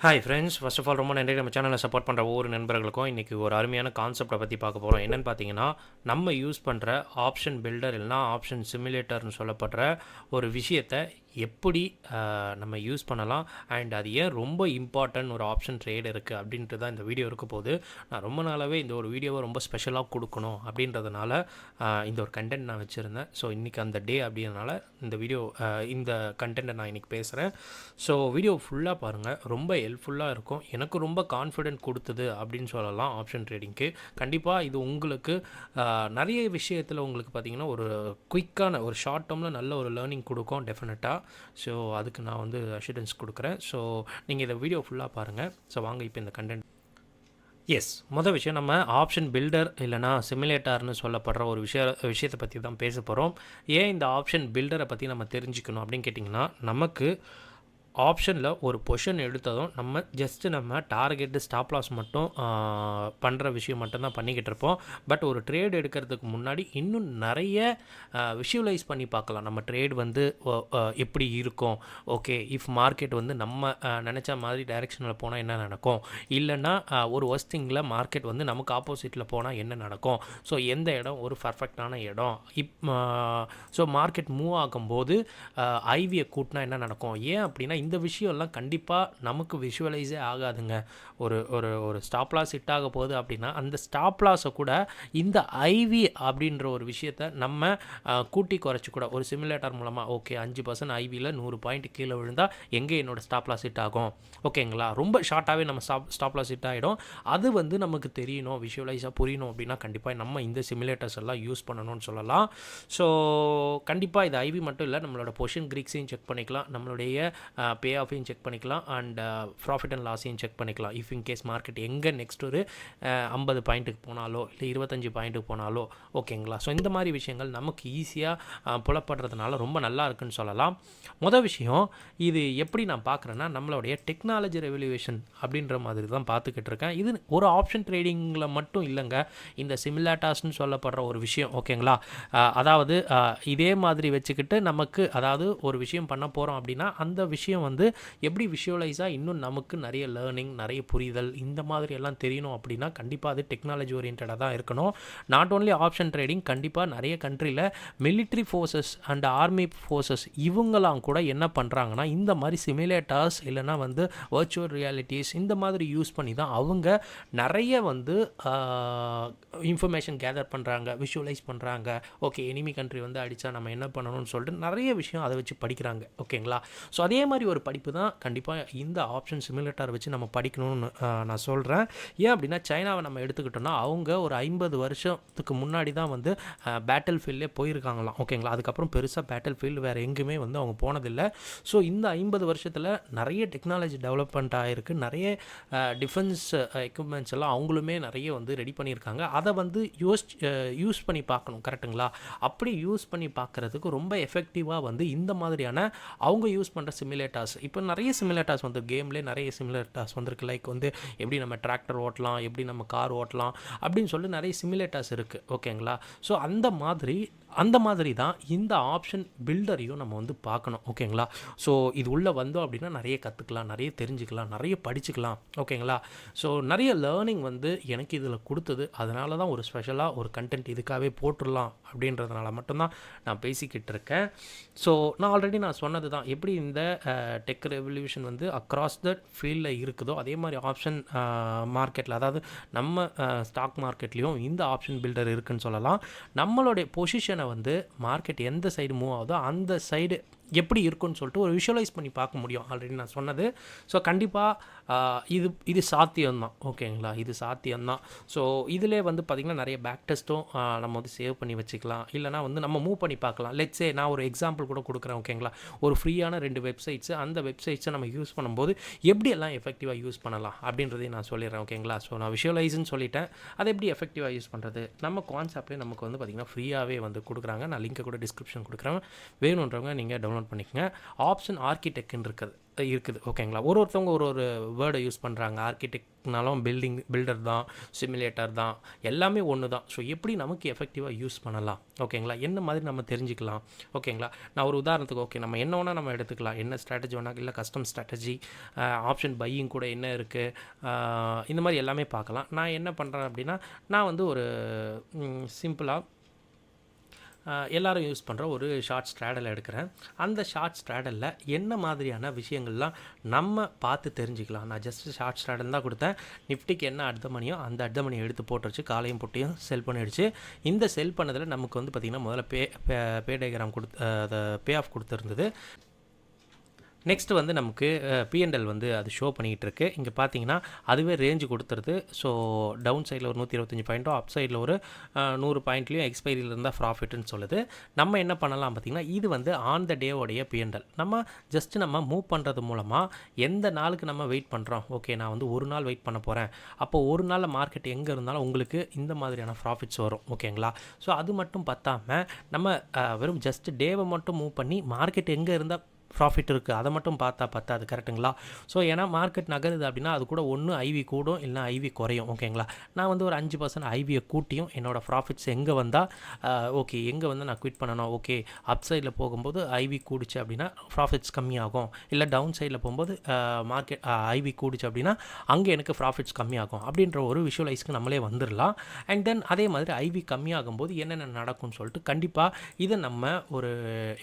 Hi friends, first of all ரொம்ப நன்றி நம்ம சேனலை சப்போர்ட் பண்ணுற ஒவ்வொரு நண்பர்களுக்கும். இன்றைக்கி ஒரு அருமையான கான்செப்டை பற்றி பார்க்க போகிறோம். என்னென்னு பார்த்தீங்கன்னா, நம்ம யூஸ் பண்ணுற ஆப்ஷன் பில்டர் இல்லைனா ஆப்ஷன் சிமுலேட்டர்னு சொல்லப்படுற ஒரு விஷயத்தை எப்படி நம்ம யூஸ் பண்ணலாம் அண்ட் அது ஏன் ரொம்ப இம்பார்ட்டன்ட் ஒரு ஆப்ஷன் ட்ரேட் இருக்குது அப்படின்ட்டு தான் இந்த வீடியோ இருக்க போது. நான் ரொம்ப நாளாகவே இந்த ஒரு வீடியோவை ரொம்ப ஸ்பெஷலாக கொடுக்கணும் அப்படின்றதுனால இந்த ஒரு கண்டென்ட் நான் வச்சுருந்தேன். ஸோ இன்றைக்கி அந்த டே அப்படின்றனால இந்த கண்டென்ட்டை நான் இன்றைக்கி பேசுகிறேன். ஸோ வீடியோ ஃபுல்லாக பாருங்கள், ரொம்ப ஹெல்ப்ஃபுல்லாக இருக்கும். எனக்கு ரொம்ப கான்ஃபிடென்ட் கொடுத்தது அப்படின்னு சொல்லலாம் ஆப்ஷன் ட்ரேடிங்க்கு. கண்டிப்பாக இது உங்களுக்கு நிறைய விஷயத்தில் உங்களுக்கு பார்த்திங்கன்னா ஒரு குயிக்கான ஒரு ஷார்ட் டேர்மில் நல்ல ஒரு லேர்னிங் கொடுக்கும் டெஃபினட்டாக. ஸோ அதுக்கு நான் வந்து அஷூரன்ஸ் கொடுக்குறேன். ஸோ நீங்கள் இந்த வீடியோ ஃபுல்லாக பாருங்கள். ஸோ வாங்க இப்போ இந்த கண்டென்ட். மொதல் விஷயம், நம்ம ஆப்ஷன் பில்டர் இல்லைனா சிமுலேட்டர்னு சொல்லப்படுற ஒரு விஷயத்தை பற்றி தான் பேச போகிறோம். ஏன் இந்த ஆப்ஷன் பில்டரை பற்றி நம்ம தெரிஞ்சுக்கணும் அப்படின்னு கேட்டிங்கன்னா, நமக்கு ஆப்ஷனில் ஒரு பொசிஷன் எடுத்ததும் நம்ம டார்கெட்டு ஸ்டாப் லாஸ் மட்டும் பண்ணுற விஷயம் மட்டும்தான் பண்ணிக்கிட்டு இருப்போம். பட் ஒரு ட்ரேட் எடுக்கிறதுக்கு முன்னாடி இன்னும் நிறைய விஷுவலைஸ் பண்ணி பார்க்கலாம். நம்ம ட்ரேட் வந்து எப்படி இருக்கும், ஓகே இஃப் மார்க்கெட் வந்து நம்ம நினச்ச மாதிரி டைரெக்ஷனில் போனால் என்ன நடக்கும், இல்லைன்னா ஒரு ஒர்ஸ்டிங்கில் மார்க்கெட் வந்து நமக்கு ஆப்போசிட்டில் போனால் என்ன நடக்கும், ஸோ எந்த இடம் ஒரு பர்ஃபெக்டான இடம், ஸோ மார்க்கெட் மூவ் ஆகும்போது ஐவியை கூட்டினா என்ன நடக்கும். ஏன் அப்படின்னா இந்த விஷயம்லாம் கண்டிப்பாக நமக்கு விஷுவலைஸே ஆகாதுங்க. ஒரு ஒரு ஒரு ஸ்டாப் லாஸ் ஹிட் ஆக போகுது அப்படின்னா அந்த ஸ்டாப் லாஸை கூட இந்த ஐவி அப்படின்ற ஒரு விஷயத்தை நம்ம கூட்டி குறைச்சி கூட ஒரு சிமுலேட்டர் மூலமாக ஓகே 5% ஐவியில் 100 பாயிண்ட் கீழே விழுந்தால் எங்கே என்னோடய ஸ்டாப் லாஸ் ஹிட் ஆகும், ஓகேங்களா, ரொம்ப ஷார்ட்டாகவே நம்ம ஸ்டாப் லாஸ் ஹிட் ஆகிடும். அது வந்து நமக்கு தெரியணும், விஷுவலைஸாக புரியணும் அப்படின்னா கண்டிப்பாக நம்ம இந்த சிமுலேட்டர்ஸ் எல்லாம் யூஸ் பண்ணணும்னு சொல்லலாம். ஸோ கண்டிப்பாக இது ஐவி மட்டும் இல்லை, நம்மளோட பொசிஷன் கிரிக்ஸையும் செக் பண்ணிக்கலாம், நம்மளுடைய பே ஆஃபையும் செக் பண்ணிக்கலாம், அண்ட் ப்ராஃபிட் அண்ட் லாஸையும் செக் பண்ணிக்கலாம். இஃப் இன்கேஸ் மார்க்கெட் எங்கே நெக்ஸ்ட் ஒரு 50 பாயிண்ட்டுக்கு போனாலோ இல்லை 25 பாயிண்ட்டுக்கு போனாலோ, ஓகேங்களா. ஸோ இந்த மாதிரி விஷயங்கள் நமக்கு ஈஸியாக புலப்படுறதுனால ரொம்ப நல்லா இருக்குன்னு சொல்லலாம். மொதல் விஷயம், இது எப்படி நான் பார்க்குறேன்னா நம்மளுடைய டெக்னாலஜி ரெவல்யூஷன் அப்படின்ற மாதிரி தான் பார்த்துக்கிட்டு இருக்கேன். இது ஒரு ஆப்ஷன் ட்ரேடிங்கில் மட்டும் இல்லைங்க, இந்த சிமுலேட்டர்ஸ்னு சொல்லப்படுற ஒரு விஷயம், ஓகேங்களா. அதாவது இதே மாதிரி வச்சுக்கிட்டு நமக்கு அதாவது ஒரு விஷயம் பண்ண போகிறோம் அப்படின்னா அந்த விஷயம் வந்து எப்படி விஷுவலைஸாக இன்னும் நமக்கு நிறைய லேர்னிங், நிறைய புரிதல் இந்த மாதிரி எல்லாம் தெரியணும் அப்படின்னா கண்டிப்பாக அது டெக்னாலஜி ஓரியன்டாக தான் இருக்கணும். நாட் ஓன்லி ஆப்ஷன் ட்ரேடிங், கண்டிப்பாக நிறைய கண்ட்ரியில் military forces and army forces இவங்களாம் கூட என்ன பண்ணுறாங்கன்னா இந்த மாதிரி சிமுலேட்டர்ஸ் இல்லைனா வந்து வர்ச்சுவல் ரியாலிட்டிஸ் இந்த மாதிரி யூஸ் பண்ணி தான் அவங்க நிறைய வந்து இன்ஃபர்மேஷன் கேதர் பண்ணுறாங்க, விஷுவலைஸ் பண்ணுறாங்க. ஓகே எனிமி கண்ட்ரி வந்து அடித்தா நம்ம என்ன பண்ணணும்னு சொல்லிட்டு நிறைய விஷயம் அதை வச்சு படிக்கிறாங்க, ஓகேங்களா. ஸோ அதே மாதிரி ஒரு படிப்பு தான் கண்டிப்பாக இந்த ஆப்ஷன் சிமுலேட்டர் வச்சு நம்ம படிக்கணும்னு நான் சொல்கிறேன். ஏன் அப்படின்னா சைனாவை நம்ம எடுத்துக்கிட்டோம்னா அவங்க ஒரு 50 வருஷத்துக்கு முன்னாடி தான் வந்து பேட்டில் ஃபீல்டே போயிருக்காங்களாம், ஓகேங்களா. அதுக்கப்புறம் பெருசாக பேட்டில் ஃபீல்டு வேறு எங்கேயுமே வந்து அவங்க போனதில்லை. ஸோ இந்த 50 வருஷத்தில் நிறைய டெக்னாலஜி டெவலப்மெண்ட் ஆகிருக்கு, நிறைய டிஃபென்ஸ் எக்யூப்மெண்ட்ஸ் எல்லாம் அவங்களுமே நிறைய வந்து ரெடி பண்ணியிருக்காங்க. அதை வந்து யூஸ் பண்ணி பார்க்கணும், கரெக்டுங்களா. அப்படி யூஸ் பண்ணி பார்க்குறதுக்கு ரொம்ப எஃபெக்டிவாக வந்து இந்த மாதிரியான அவங்க யூஸ் பண்ணுற சிமுலேட்டர்ஸ், இப்போ நிறைய சிமுலேட்டர்ஸ் வந்து கேம்லேயே நிறைய சிமுலேட்டர்ஸ் வந்திருக்கு. லைக் வந்து எப்படி நம்ம டிராக்டர் ஓட்டலாம், எப்படி நம்ம கார் ஓட்டலாம் அப்படின்னு சொல்லி நிறைய சிமுலேட்டர்ஸ் இருக்குது, ஓகேங்களா. ஸோ அந்த மாதிரி தான் இந்த ஆப்ஷன் பில்டரையும் நம்ம வந்து பார்க்கணும், ஓகேங்களா. ஸோ இது உள்ளே வந்தோம் அப்படின்னா நிறைய கற்றுக்கலாம், நிறைய தெரிஞ்சுக்கலாம், நிறைய படிச்சுக்கலாம், ஓகேங்களா. ஸோ நிறைய லேர்னிங் வந்து எனக்கு இதில் கொடுத்தது. அதனால தான் ஒரு ஸ்பெஷலாக ஒரு கண்டென்ட் இதுக்காகவே போட்டுடலாம் அப்படின்றதுனால மட்டும்தான் நான் பேசிக்கிட்டு இருக்கேன். ஸோ நான் ஆல்ரெடி சொன்னது தான், எப்படி இந்த டெக் ரெவல்யூஷன் வந்து அக்ராஸ் த ஃபீல்டில் இருக்குதோ அதே மாதிரி ஆப்ஷன் மார்க்கெட்டில், அதாவது நம்ம ஸ்டாக் மார்க்கெட்லேயும் இந்த ஆப்ஷன் பில்டர் இருக்குதுன்னு சொல்லலாம். நம்மளுடைய பொசிஷனை வந்து மார்க்கெட் எந்த சைடு மூவ் ஆகுதோ அந்த சைடு எப்படி இருக்குன்னு சொல்லிட்டு ஒரு விஷுவலைஸ் பண்ணி பார்க்க முடியும், ஆல்ரெடி நான் சொன்னது. ஸோ கண்டிப்பாக இது சாத்தியம்தான், ஓகேங்களா. இது சாத்தியம்தான். ஸோ இதிலே வந்து பார்த்திங்கன்னா நிறைய பேக் டெஸ்ட்டும் நம்ம வந்து சேவ் பண்ணி வச்சுக்கலாம், இல்லைனா வந்து நம்ம மூவ் பண்ணி பார்க்கலாம். லெட்ஸே நான் ஒரு எக்ஸாம்பிள் கூட கொடுக்குறேன், ஓகேங்களா. ஒரு ஃப்ரீயான 2 வெப்சைட்ஸு, அந்த வெப்சைட்ஸை நம்ம யூஸ் பண்ணும்போது எப்படியெல்லாம் எஃபெக்டிவாக யூஸ் பண்ணலாம் அப்படின்றதையும் நான் சொல்லிடுறேன், ஓகேங்களா. ஸோ நான் விஷுவலைஸ்ன்னு சொல்லிட்டேன், அதை எப்படி எஃபெக்டிவாக யூஸ் பண்ணுறது நம்ம கான்செப்ட்லேயே நமக்கு வந்து பார்த்திங்கன்னா ஃப்ரீயாகவே வந்து கொடுக்குறாங்க. நான் லிங்கை கூட டிஸ்கிரிப்ஷன் கொடுக்குறேன், வேணுன்றவங்க நீங்கள் டவுன்லோட் நோட் பண்ணிக்கங்க. ஆப்ஷன் ஆர்கிடெக்ட்னு இருக்குது ஓகேங்களா. ஒருத்தவங்க ஒரு வேர்டை யூஸ் பண்ணுறாங்க. ஆர்கிடெக்ட்னாலும் பில்டர் தான், சிமுலேட்டர் தான், எல்லாமே ஒன்று தான். ஸோ எப்படி நமக்கு எஃபெக்டிவாக யூஸ் பண்ணலாம் ஓகேங்களா, என்ன மாதிரி நம்ம தெரிஞ்சுக்கலாம் ஓகேங்களா. நான் ஒரு உதாரணத்துக்கு ஓகே நம்ம என்ன வேணால் நம்ம எடுத்துக்கலாம், என்ன ஸ்ட்ராட்டஜி வேணால், இல்லை கஸ்டம் ஸ்ட்ராட்டஜி, ஆப்ஷன் பையிங் கூட என்ன இருக்குது, இந்த மாதிரி எல்லாமே பார்க்கலாம். நான் என்ன பண்ணுறேன் அப்படின்னா, நான் வந்து ஒரு சிம்பிளாக எல்லாரும் யூஸ் பண்ணுற ஒரு ஷார்ட் ஸ்ட்ராடல் எடுக்கிறேன். அந்த ஷார்ட் ஸ்ட்ராடலில் என்ன மாதிரியான விஷயங்கள்லாம் நம்ம பார்த்து தெரிஞ்சுக்கலாம். நான் ஜஸ்ட்டு ஷார்ட் ஸ்ட்ராடல் தான் கொடுத்தேன். நிஃப்டிக்கு என்ன அட் த மணியோ அந்த அட் த மணியை எடுத்து போட்டுருச்சு, காலையும் பொட்டியும் செல் பண்ணிடுச்சு. இந்த செல் பண்ணதில் நமக்கு வந்து பார்த்திங்கன்னா முதல்ல பே டயக்ராம் அதை பே ஆஃப் கொடுத்துருந்தது. நெக்ஸ்ட் வந்து நமக்கு P&L வந்து அது ஷோ பண்ணிக்கிட்டு இருக்கு. இங்கே பார்த்தீங்கன்னா அதுவே ரேஞ்சு கொடுத்துருது. ஸோ டவுன் சைடில் ஒரு 125 பாயிண்ட்டோ, அப் சைடில் ஒரு 100 பாயிண்ட்லேயும் எக்ஸ்பைரியில் இருந்தால் ப்ராஃபிட்னு சொல்லுது. நம்ம என்ன பண்ணலாம் பார்த்திங்கன்னா, இது வந்து ஆன் த டேவோடைய P&L. நம்ம மூவ் பண்ணுறது மூலமாக எந்த நாளுக்கு நம்ம வெயிட் பண்ணுறோம். ஓகே நான் வந்து ஒரு நாள் வெயிட் பண்ண போகிறேன், அப்போ ஒரு நாளில் மார்க்கெட் எங்கே இருந்தாலும் உங்களுக்கு இந்த மாதிரியான ப்ராஃபிட்ஸ் வரும் ஓகேங்களா. ஸோ அது மட்டும் பத்தாமல் நம்ம வெறும் ஜஸ்ட் டேவை மட்டும் மூவ் பண்ணி மார்க்கெட் எங்கே இருந்தால் ப்ராஃபிட் இருக்குது அதை மட்டும் பார்த்தா பத்தாது, கரெக்டுங்களா. ஸோ ஏன்னா மார்க்கெட் நகருது அப்படின்னா அது கூட ஒன்று ஐவி கூடும் இல்லைனா ஐவி குறையும் ஓகேங்களா. நான் வந்து ஒரு 5% ஐவியை கூட்டியும் என்னோடய ப்ராஃபிட்ஸ் எங்கே வந்தால் ஓகே எங்கே வந்து நான் குவிட் பண்ணணும், ஓகே அப் சைடில் போகும்போது ஐவி கூடிச்சு அப்படின்னா ப்ராஃபிட்ஸ் கம்மியாகும், இல்லை டவுன் சைடில் போகும்போது மார்க்கெட் ஐவி கூடிச்சு அப்படின்னா அங்கே எனக்கு ப்ராஃபிட்ஸ் கம்மியாகும் அப்படின்ற ஒரு விஷுவலைஸ்க்கு நம்மளே வந்துடலாம். அண்ட் தென் அதே மாதிரி ஐவி கம்மியாகும்போது என்னென்ன நடக்கும்னு சொல்லிட்டு கண்டிப்பாக இதை நம்ம ஒரு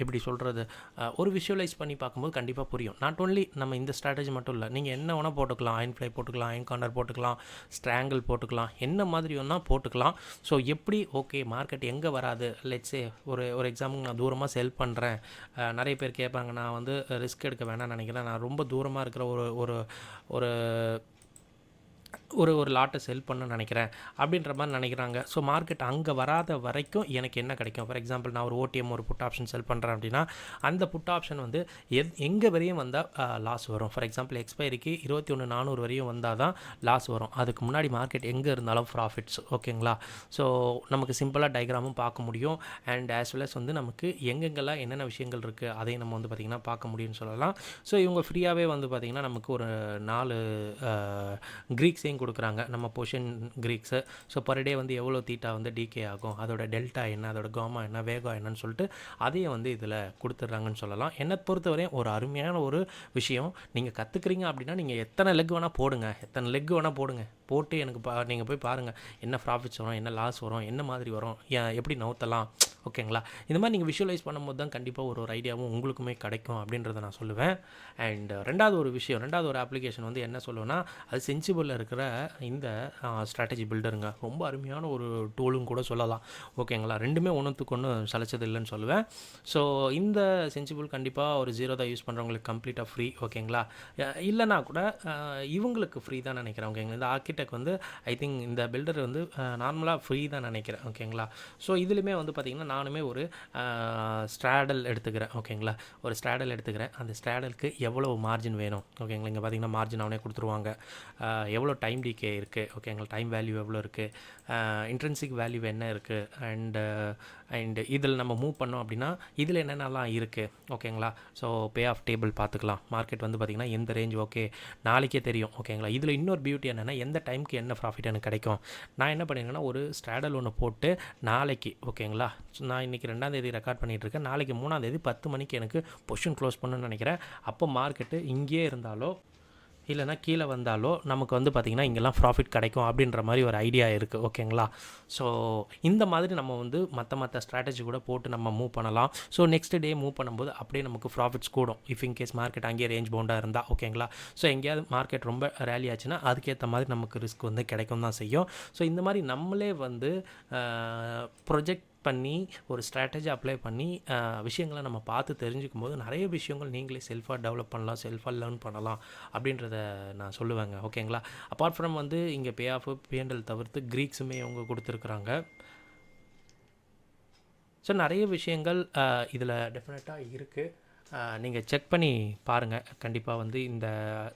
எப்படி சொல்கிறது ஒரு விஷுவலைஸ் பண்ணி பார்க்கும்போது கண்டிப்பாக புரியும். நாட் ஓன்லி நம்ம இந்த ஸ்ட்ராட்டஜி மட்டும் இல்லை, நீங்கள் என்ன வேணால் போட்டுக்கலாம், அயன் ஃப்ளை போட்டுக்கலாம், அயன் கார்னர் போட்டுக்கலாம், ஸ்ட்ராங்கிள் போட்டுக்கலாம், என்ன மாதிரி வேணால் போட்டுக்கலாம். ஸோ எப்படி ஓகே மார்க்கெட் எங்கே வராது, லெட்ஸே ஒரு எக்ஸாம்பிள் நான் தூரமாக செல் பண்ணுறேன், நிறைய பேர் கேட்பாங்க நான் வந்து ரிஸ்க் எடுக்க வேணாம்னு நினைக்கிறேன், நான் ரொம்ப தூரமாக இருக்கிற ஒரு ஒரு ஒரு லாட்டை செல் பண்ண நினைக்கிறேன் அப்படின்ற மாதிரி நினைக்கிறாங்க. ஸோ மார்க்கெட் அங்கே வராத வரைக்கும் எனக்கு என்ன கிடைக்கும். ஃபார் எக்ஸாம்பிள் நான் ஒரு ஓடிஎம் ஒரு புட் ஆப்ஷன் செல் பண்ணுறேன் அப்படின்னா அந்த புட் ஆப்ஷன் வந்து எங்கே வரையும் வந்தால் லாஸ் வரும். ஃபார் எக்ஸாம்பிள் எக்ஸ்பைரிக்கு 21,400 வரையும் வந்தால் தான் லாஸ் வரும். அதுக்கு முன்னாடி மார்க்கெட் எங்கே இருந்தாலும் ப்ராஃபிட்ஸ் ஓகேங்களா. ஸோ நமக்கு சிம்பிளாக டயக்ராமும் பார்க்க முடியும். அண்ட் ஆஸ் வெல் அஸ் வந்து நமக்கு எங்கெங்கெல்லாம் என்னென்ன விஷயங்கள் இருக்குது அதையும் நம்ம வந்து பார்த்திங்கன்னா பார்க்க முடியும்னு சொல்லலாம். ஸோ இவங்க ஃப்ரீயாகவே வந்து பார்த்திங்கன்னா நமக்கு ஒரு 4 க்ரீக்ஸையும் கொடுக்குறாங்க, நம்ம பொசிஷன் க்ரீக்ஸு. ஸோ பர் டே வந்து எவ்வளோ தீட்டா வந்து டிகே ஆகும், அதோட டெல்டா என்ன, அதோட காமா என்ன, வேகா என்னன்னு சொல்லிட்டு அதையும் வந்து இதில் கொடுத்துட்றாங்கன்னு சொல்லலாம். என்னை பொறுத்தவரையும் ஒரு அருமையான ஒரு விஷயம். நீங்கள் கற்றுக்குறீங்க அப்படின்னா நீங்கள் எத்தனை லெக் வேணால் போடுங்க, போட்டு எனக்கு நீங்கள் போய் பாருங்கள் என்ன ப்ராஃபிட்ஸ் வரும், என்ன லாஸ் வரும், என்ன மாதிரி வரும், எப்படி நவுத்தலாம் ஓகேங்களா. இந்த மாதிரி நீங்கள் விஷுவலைஸ் பண்ணும்போது தான் கண்டிப்பாக ஒரு ஐடியாவும் உங்களுக்குமே கிடைக்கும் அப்படின்றத நான் சொல்லுவேன். அண்ட் ரெண்டாவது ஒரு அப்ளிகேஷன் வந்து என்ன சொல்லுவேன்னா, அது சென்சிபிளில் இருக்கிற இந்த ஸ்ட்ராட்டஜி பில்டருங்க. ரொம்ப அருமையான ஒரு டூலும் கூட சொல்லலாம் ஓகேங்களா. ரெண்டுமே ஒன்றுத்துக்கு ஒன்று சலைச்சது இல்லைன்னு சொல்லுவேன். ஸோ இந்த சென்சிபிள் கண்டிப்பாக ஒரு 0 தான் யூஸ் பண்ணுறவங்களுக்கு கம்ப்ளீட்டாக ஃப்ரீ ஓகேங்களா. இல்லைனா கூட இவங்களுக்கு ஃப்ரீ தான் நினைக்கிறேன் ஓகேங்களா. இந்த ஆர்கிடெக்ட் வந்து ஐ திங்க் இந்த பில்டர் வந்து நார்மலாக ஃப்ரீ தான் நினைக்கிறேன் ஓகேங்களா. ஸோ இதுலேயுமே வந்து பார்த்திங்கன்னா நானுமே ஒரு ஸ்ட்ராடல் எடுத்துக்கிறேன் ஓகேங்களா. ஒரு ஸ்ட்ராடல் எடுத்துக்கிறேன். அந்த ஸ்ட்ராடலுக்கு எவ்வளோ மார்ஜின் வேணும் ஓகேங்களா. இங்கே பார்த்திங்கன்னா மார்ஜின் அவனே கொடுத்துருவாங்க, எவ்வளோ டைம் டிகே இருக்குது ஓகேங்களா, டைம் வேல்யூ எவ்வளோ இருக்குது, இன்ட்ரென்சிக் வேல்யூ என்ன இருக்குது, அண்ட் இதில் நம்ம மூவ் பண்ணோம் அப்படின்னா இதில் என்னென்னலாம் இருக்குது ஓகேங்களா. ஸோ பே ஆஃப் டேபிள் பார்த்துக்கலாம். மார்க்கெட் வந்து பார்த்திங்கன்னா எந்த ரேஞ்ச் ஓகே நாளைக்கே தெரியும் ஓகேங்களா. இதில் இன்னொரு பியூட்டி என்னென்னா எந்த டைமுக்கு என்ன ப்ராஃபிட் எனக்கு கிடைக்கும். நான் என்ன பண்ணியிருக்கேன்னா ஒரு ஸ்ட்ராடல் ஒன்று போட்டு நாளைக்கு ஓகேங்களா, நான் இன்றைக்கி 2ஆம் தேதி ரெக்கார்ட் பண்ணிகிட்டு இருக்கேன், நாளைக்கு 3ஆம் தேதி 10 மணிக்கு எனக்கு பொசிஷன் க்ளோஸ் பண்ணணும்னு நினைக்கிறேன். அப்போ மார்க்கெட்டு இங்கேயே இருந்தாலோ இல்லைனா கீழே வந்தாலோ நமக்கு வந்து பார்த்திங்கன்னா இங்கெல்லாம் ப்ராஃபிட் கிடைக்கும் அப்படின்ற மாதிரி ஒரு ஐடியா இருக்குது ஓகேங்களா. ஸோ இந்த மாதிரி நம்ம வந்து மற்ற ஸ்ட்ராட்டஜி கூட போட்டு நம்ம மூவ் பண்ணலாம். ஸோ நெக்ஸ்ட் டே மூவ் பண்ணும்போது அப்படியே நமக்கு ப்ராஃபிட்ஸ் கூடும் இஃப் இன்கேஸ் மார்க்கெட் அங்கேயே ரேஞ்ச் பவுண்டாக இருந்தால் ஓகேங்களா. ஸோ எங்கேயாவது மார்க்கெட் ரொம்ப ரேலி ஆச்சுன்னா அதுக்கேற்ற மாதிரி நமக்கு ரிஸ்க் வந்து கிடைக்கும் தான் செய்யும். ஸோ இந்த மாதிரி நம்மளே வந்து ப்ரொஜெக்ட் பண்ணி ஒரு ஸ்ட்ராட்டஜி அப்ளை பண்ணி விஷயங்களை நம்ம பார்த்து தெரிஞ்சுக்கும் போது நிறைய விஷயங்கள் நீங்களே செல்ஃபாக டெவலப் பண்ணலாம், செல்ஃபாக லேர்ன் பண்ணலாம் அப்படின்றத நான் சொல்லுவேங்க ஓகேங்களா. அப்பார்ட் ஃப்ரம் வந்து இங்கே பே ஆஃப் P&L தவிர்த்து க்ரீக்ஸுமே அவங்க கொடுத்துருக்குறாங்க. ஸோ நிறைய விஷயங்கள் இதில் டெஃபினட்டாக இருக்குது. நீங்கள் செக் பண்ணி பாருங்கள். கண்டிப்பாக வந்து இந்த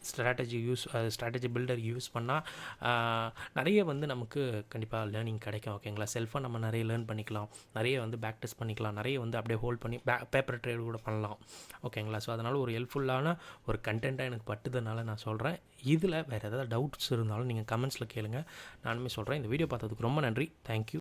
ஸ்ட்ராட்டஜி பில்டர் யூஸ் பண்ணால் நிறைய வந்து நமக்கு கண்டிப்பாக லேர்னிங் கிடைக்கும். ஓகேங்களா? செல்ஃபாக நம்ம நிறைய லேர்ன் பண்ணிக்கலாம், நிறைய வந்து பேக் டெஸ்ட் பண்ணிக்கலாம், நிறைய வந்து அப்படியே ஹோல்ட் பண்ணி பேப்பர் ட்ரேட் கூட பண்ணலாம். ஓகேங்களா? ஸோ அதனால் ஒரு ஹெல்ப்ஃபுல்லான ஒரு கண்டென்ட்டாக எனக்கு பட்டுதனால நான் சொல்கிறேன். இதில் வேறு ஏதாவது டவுட்ஸ் இருந்தாலும் நீங்கள் கமெண்ட்ஸில் கேளுங்கள், நானுமே சொல்கிறேன். இந்த வீடியோ பார்த்ததுக்கு ரொம்ப நன்றி. தேங்க்யூ.